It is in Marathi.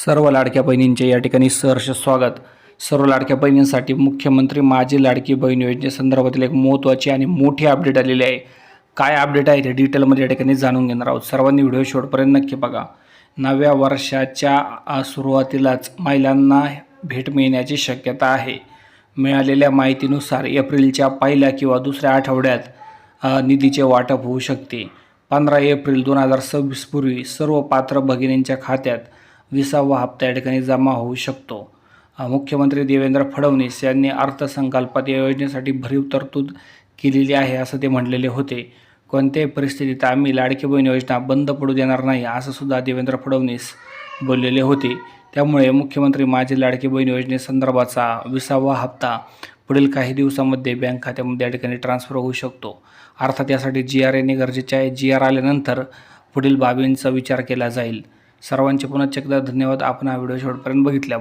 सर्व लाडक्या बहिणींचे या ठिकाणी सहर्ष स्वागत। सर्व लाडक्या बहिणींसाठी मुख्यमंत्री माझी लाडकी बहीण योजनेसंदर्भातील एक महत्त्वाची आणि मोठी अपडेट आलेली आहे। काय अपडेट आहे ते डिटेलमध्ये या ठिकाणी जाणून घेणार आहोत। सर्वांनी व्हिडिओ शेवटपर्यंत नक्की बघा। नव्या वर्षाच्या सुरुवातीलाच महिलांना भेट मिळण्याची शक्यता आहे। मिळालेल्या माहितीनुसार एप्रिलच्या पहिल्या किंवा दुसऱ्या आठवड्यात निधीचे वाटप होऊ शकते। 15 एप्रिल 2026 पूर्वी सर्व पात्र भगिनींच्या खात्यात 20वा हप्ता या ठिकाणी जमा होऊ शकतो। मुख्यमंत्री देवेंद्र फडणवीस यांनी अर्थसंकल्पात या योजनेसाठी भरीव तरतूद केलेली आहे असं ते म्हटलेले होते। कोणत्याही परिस्थितीत आम्ही लाडकी बहीण योजना बंद पडू देणार नाही असं सुद्धा देवेंद्र फडणवीस बोललेले होते। त्यामुळे मुख्यमंत्री माझी लाडकी बहीण योजनेसंदर्भाचा 20वा हप्ता पुढील काही दिवसांमध्ये बँक खात्यामध्ये या ठिकाणी ट्रान्सफर होऊ शकतो। अर्थात यासाठी GR येणे गरजेचे आहे। GR आल्यानंतर पुढील बाबींचा विचार केला जाईल। सर्वांचे पुन्हा एकदा धन्यवाद। आपण हा व्हिडिओ शेवटपर्यंत बघितला।